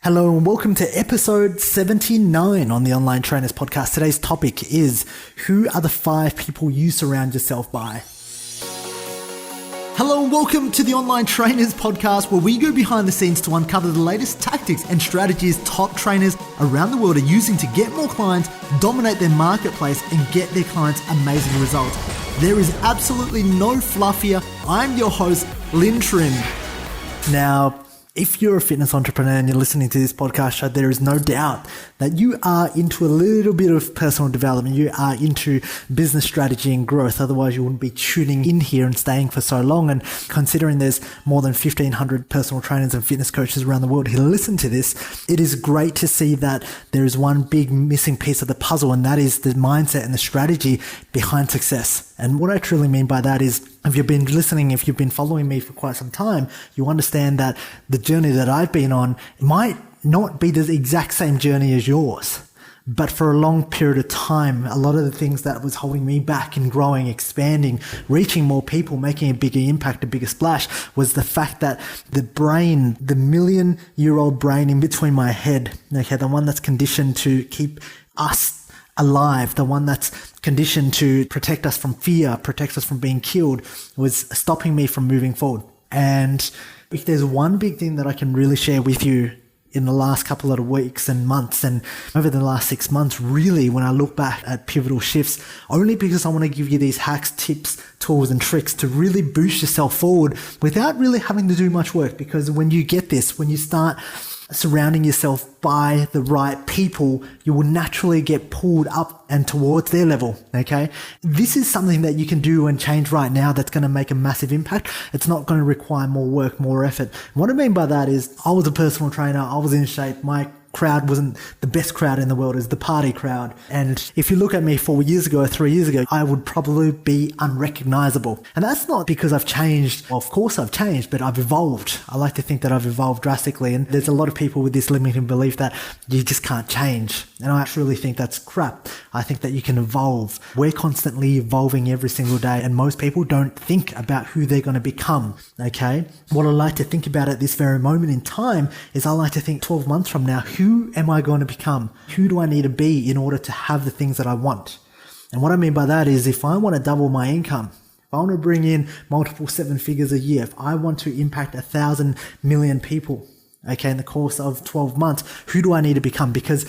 Hello and welcome to episode 79 on the Online Trainers Podcast. Today's topic is, who are the 5 people you surround yourself by? Hello and welcome to the Online Trainers Podcast, where we go behind the scenes to uncover the latest tactics and strategies top trainers around the world are using to get more clients, dominate their marketplace, and get their clients amazing results. There is absolutely no fluff here. I'm your host, Lynn Trim. Now, if you're a fitness entrepreneur and you're listening to this podcast show, there is no doubt that you are into a little bit of personal development. You are into business strategy and growth. Otherwise, you wouldn't be tuning in here and staying for so long. And considering there's more than 1,500 personal trainers and fitness coaches around the world who listen to this, it is great to see that there is one big missing piece of the puzzle, and that is the mindset and the strategy behind success. And what I truly mean by that is, if you've been listening, if you've been following me for quite some time, you understand that the journey that I've been on might not be the exact same journey as yours. But for a long period of time, a lot of the things that was holding me back in growing, expanding, reaching more people, making a bigger impact, a bigger splash, was the fact that the brain, the million-year-old brain in between my head, okay, the one that's conditioned to keep us alive, the one that's conditioned to protect us from fear, protect us from being killed, was stopping me from moving forward. And if there's one big thing that I can really share with you in the last couple of weeks and months, and over the last 6 months, really, when I look back at pivotal shifts, only because I want to give you these hacks, tips, tools, and tricks to really boost yourself forward without really having to do much work. Because when you get this, when you start surrounding yourself by the right people, you will naturally get pulled up and towards their level, okay? This is something that you can do and change right now that's going to make a massive impact. It's not going to require more work, more effort. What I mean by that is, I was a personal trainer, I was in shape, my crowd wasn't the best crowd in the world, is the party crowd. And if you look at me 4 years ago, 3 years ago, I would probably be unrecognizable. And that's not because I've changed. Well, of course I've changed, but I've evolved. I like to think that I've evolved drastically. And there's a lot of people with this limiting belief that you just can't change. And I truly think that's crap. I think that you can evolve. We're constantly evolving every single day. And most people don't think about who they're going to become, okay? What I like to think about at this very moment in time is, I like to think 12 months from now, who am I going to become? Who do I need to be in order to have the things that I want? And what I mean by that is, if I want to double my income, if I want to bring in multiple 7 figures a year, if I want to impact 1,000 million people, okay, in the course of 12 months, who do I need to become? Because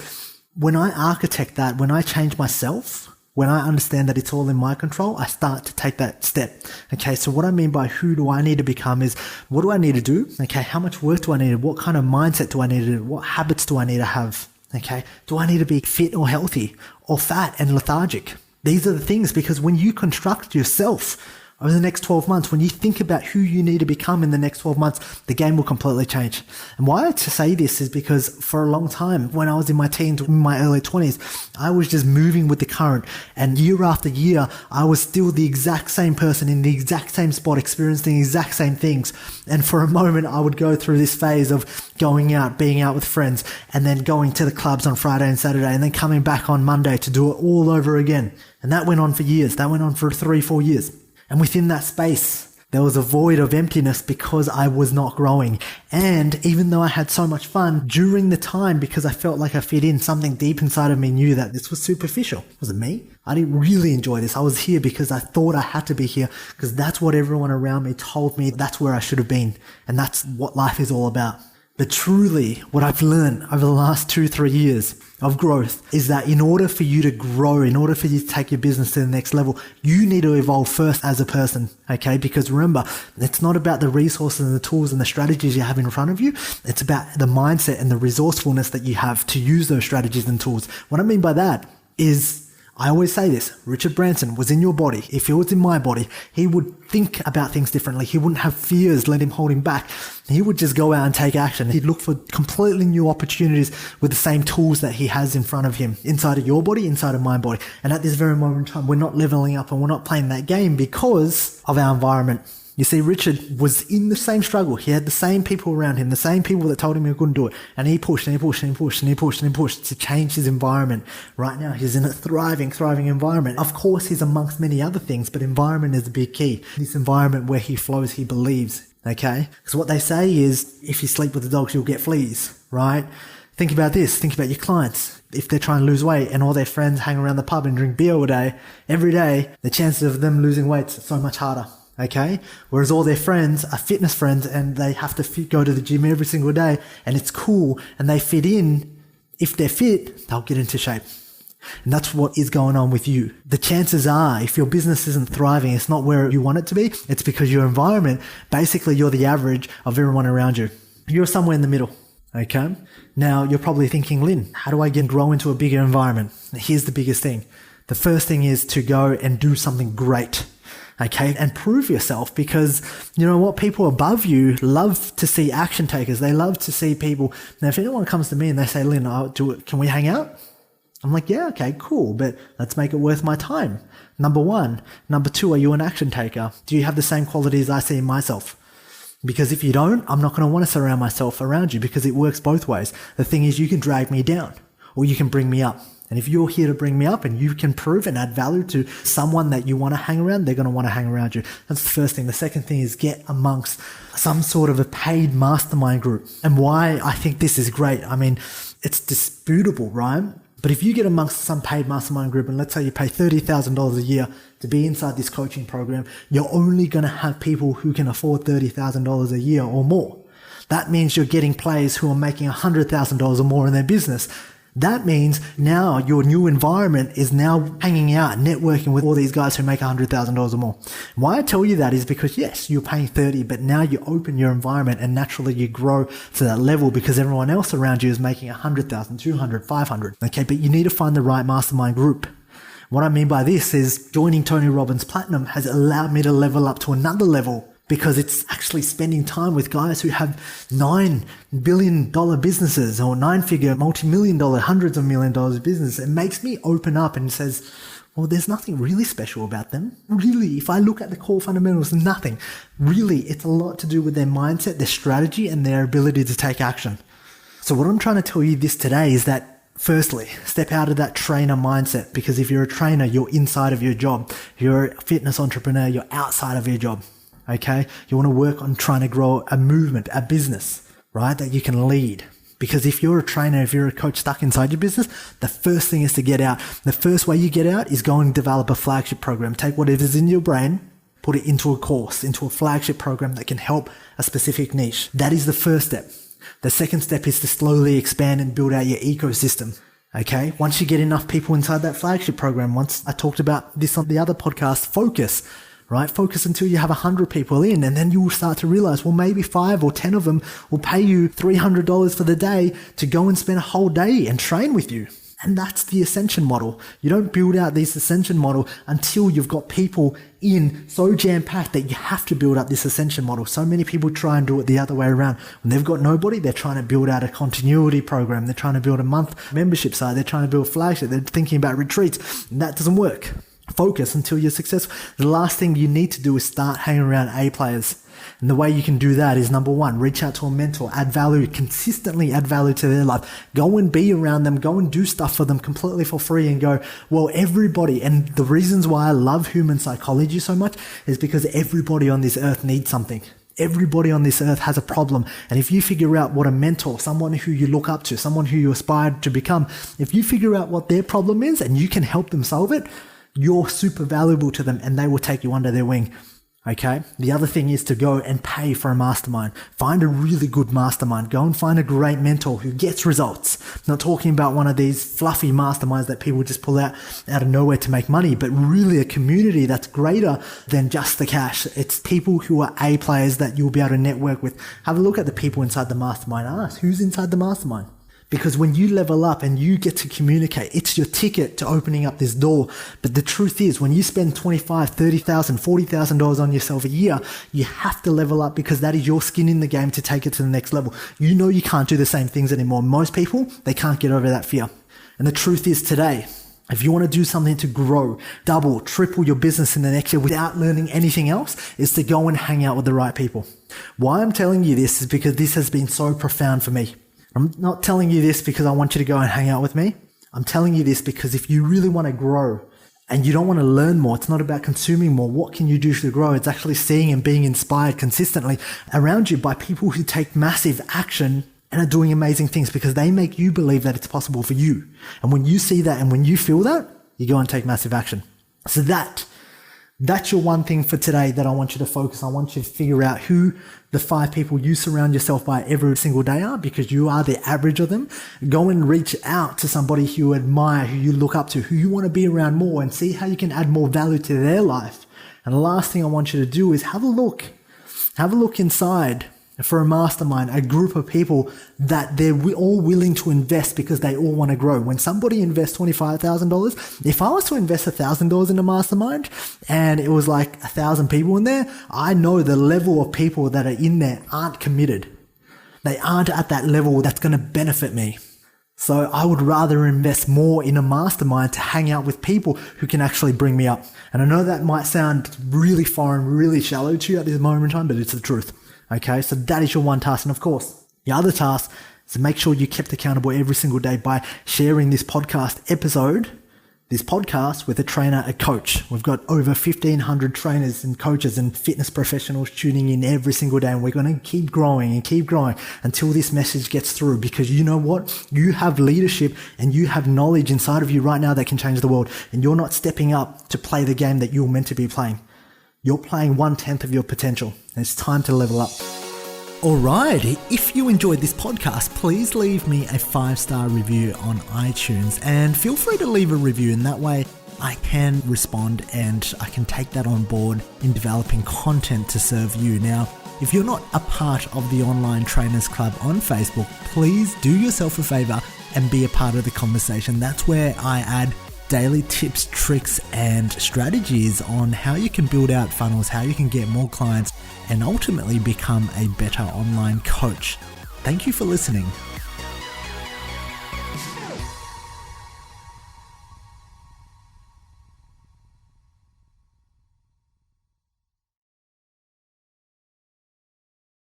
when I architect that, when I change myself, when I understand that it's all in my control, I start to take that step. Okay, so what I mean by who do I need to become is, what do I need to do? Okay, how much work do I need? What kind of mindset do I need to do? What habits do I need to have? Okay, do I need to be fit or healthy or fat and lethargic? These are the things, because when you construct yourself over the next 12 months, when you think about who you need to become in the next 12 months, the game will completely change. And why I say this is because for a long time, when I was in my teens, in my early 20s, I was just moving with the current. And year after year, I was still the exact same person in the exact same spot, experiencing the exact same things. And for a moment, I would go through this phase of going out, being out with friends, and then going to the clubs on Friday and Saturday, and then coming back on Monday to do it all over again. And that went on for years. That went on for 3-4 years. And within that space, there was a void of emptiness because I was not growing. And even though I had so much fun during the time, because I felt like I fit in, something deep inside of me knew that this was superficial. Was it me? I didn't really enjoy this. I was here because I thought I had to be here, because that's what everyone around me told me that's where I should have been. And that's what life is all about. But truly, what I've learned over the last 2-3 years of growth is that in order for you to grow, in order for you to take your business to the next level, you need to evolve first as a person, okay? Because remember, it's not about the resources and the tools and the strategies you have in front of you. It's about the mindset and the resourcefulness that you have to use those strategies and tools. What I mean by that is, I always say this, Richard Branson was in your body. If he was in my body, he would think about things differently. He wouldn't have fears let him hold him back. He would just go out and take action. He'd look for completely new opportunities with the same tools that he has in front of him, inside of your body, inside of my body. And at this very moment in time, we're not leveling up and we're not playing that game because of our environment. You see, Richard was in the same struggle. He had the same people around him, the same people that told him he couldn't do it. And he pushed and he pushed and he pushed and he pushed and he pushed to change his environment. Right now, he's in a thriving environment. Of course, he's amongst many other things, but environment is a big key. This environment where he flows, he believes. Okay? Because what they say is, if you sleep with the dogs, you'll get fleas. right? Think about this. Think about your clients. If they're trying to lose weight and all their friends hang around the pub and drink beer all day, every day, the chances of them losing weight is so much harder. Okay. Whereas all their friends are fitness friends and they have to go to the gym every single day and it's cool and they fit in. If they're fit, they'll get into shape. And that's what is going on with you. The chances are, if your business isn't thriving, it's not where you want it to be. It's because your environment, basically you're the average of everyone around you. You're somewhere in the middle. Okay. Now you're probably thinking, Lynn, how do I grow into a bigger environment? Here's the biggest thing. The first thing is to go and do something great. Okay. And prove yourself, because you know what? People above you love to see action takers. They love to see people. Now, if anyone comes to me and they say, Lynn, can we hang out? I'm like, yeah, okay, cool, but let's make it worth my time. Number one. Number two, are you an action taker? Do you have the same qualities I see in myself? Because if you don't, I'm not going to want to surround myself around you, because it works both ways. The thing is, you can drag me down or you can bring me up. And if you're here to bring me up and you can prove and add value to someone that you want to hang around, they're going to want to hang around you. That's the first thing. The second thing is get amongst some sort of a paid mastermind group. And why I think this is great. I mean, it's disputable, right? But if you get amongst some paid mastermind group and let's say you pay $30,000 a year to be inside this coaching program, you're only going to have people who can afford $30,000 a year or more. That means you're getting players who are making $100,000 or more in their business. That means now your new environment is now hanging out, networking with all these guys who make $100,000 or more. Why I tell you that is because yes, you're paying 30, but now you open your environment and naturally you grow to that level because everyone else around you is making 100,000, 200, 500. Okay. But you need to find the right mastermind group. What I mean by this is joining Tony Robbins Platinum has allowed me to level up to another level, because it's actually spending time with guys who have $9 billion businesses or 9-figure, multi-million dollar, hundreds of million dollars of business. It makes me open up and says, well, there's nothing really special about them. Really, if I look at the core fundamentals, nothing. Really, it's a lot to do with their mindset, their strategy, and their ability to take action. So what I'm trying to tell you this today is that firstly, step out of that trainer mindset, because if you're a trainer, you're inside of your job. You're a fitness entrepreneur, you're outside of your job. Okay. You want to work on trying to grow a movement, a business, right? That you can lead. Because if you're a trainer, if you're a coach stuck inside your business, the first thing is to get out. The first way you get out is go and develop a flagship program. Take whatever's in your brain, put it into a course, into a flagship program that can help a specific niche. That is the first step. The second step is to slowly expand and build out your ecosystem. Okay. Once you get enough people inside that flagship program, once I talked about this on the other podcast, focus. Right? Focus until you have 100 people in, and then you will start to realize, well, maybe 5 or 10 of them will pay you $300 for the day to go and spend a whole day and train with you. And that's the ascension model. You don't build out this ascension model until you've got people in so jam-packed that you have to build up this ascension model. So many people try and do it the other way around. When they've got nobody, they're trying to build out a continuity program. They're trying to build a month membership site. They're trying to build flagship. They're thinking about retreats. And that doesn't work. Focus until you're successful. The last thing you need to do is start hanging around A players. And the way you can do that is number one, reach out to a mentor, add value, consistently add value to their life. Go and be around them, go and do stuff for them completely for free and go, well, everybody, and the reasons why I love human psychology so much is because everybody on this earth needs something. Everybody on this earth has a problem. And if you figure out what a mentor, someone who you look up to, someone who you aspire to become, if you figure out what their problem is and you can help them solve it, you're super valuable to them and they will take you under their wing. Okay. The other thing is to go and pay for a mastermind. Find a really good mastermind. Go and find a great mentor who gets results. I'm not talking about one of these fluffy masterminds that people just pull out of nowhere to make money, but really a community that's greater than just the cash. It's people who are A players that you'll be able to network with. Have a look at the people inside the mastermind. Ask who's inside the mastermind. Because when you level up and you get to communicate, it's your ticket to opening up this door. But the truth is, when you spend $25,000, $30,000, $40,000 on yourself a year, you have to level up because that is your skin in the game to take it to the next level. You know you can't do the same things anymore. Most people, they can't get over that fear. And the truth is today, if you want to do something to grow, double, triple your business in the next year without learning anything else, is to go and hang out with the right people. Why I'm telling you this is because this has been so profound for me. I'm not telling you this because I want you to go and hang out with me. I'm telling you this because if you really want to grow and you don't want to learn more, it's not about consuming more. What can you do to grow? It's actually seeing and being inspired consistently around you by people who take massive action and are doing amazing things because they make you believe that it's possible for you. And when you see that and when you feel that, you go and take massive action. So that's your one thing for today that I want you to focus on. I want you to figure out who the 5 people you surround yourself by every single day are, because you are the average of them. Go and reach out to somebody who you admire, who you look up to, who you want to be around more, and see how you can add more value to their life. And the last thing I want you to do is have a look inside for a mastermind, a group of people that they're all willing to invest because they all want to grow. When somebody invests $25,000, if I was to invest $1,000 in a mastermind and it was like 1,000 people in there, I know the level of people that are in there aren't committed. They aren't at that level that's going to benefit me. So I would rather invest more in a mastermind to hang out with people who can actually bring me up. And I know that might sound really foreign, really shallow to you at this moment in time, but it's the truth. Okay, so that is your one task. And of course, the other task is to make sure you're kept accountable every single day by sharing this podcast with a trainer, a coach. We've got over 1,500 trainers and coaches and fitness professionals tuning in every single day. And we're going to keep growing until this message gets through, because you know what? You have leadership and you have knowledge inside of you right now that can change the world. And you're not stepping up to play the game that you're meant to be playing. You're playing 1/10 of your potential, and it's time to level up. Alright, if you enjoyed this podcast, please leave me a 5-star review on iTunes, and feel free to leave a review, and that way I can respond and I can take that on board in developing content to serve you. Now, if you're not a part of the Online Trainers Club on Facebook, please do yourself a favor and be a part of the conversation. That's where I add daily tips, tricks, and strategies on how you can build out funnels, how you can get more clients, and ultimately become a better online coach. Thank you for listening.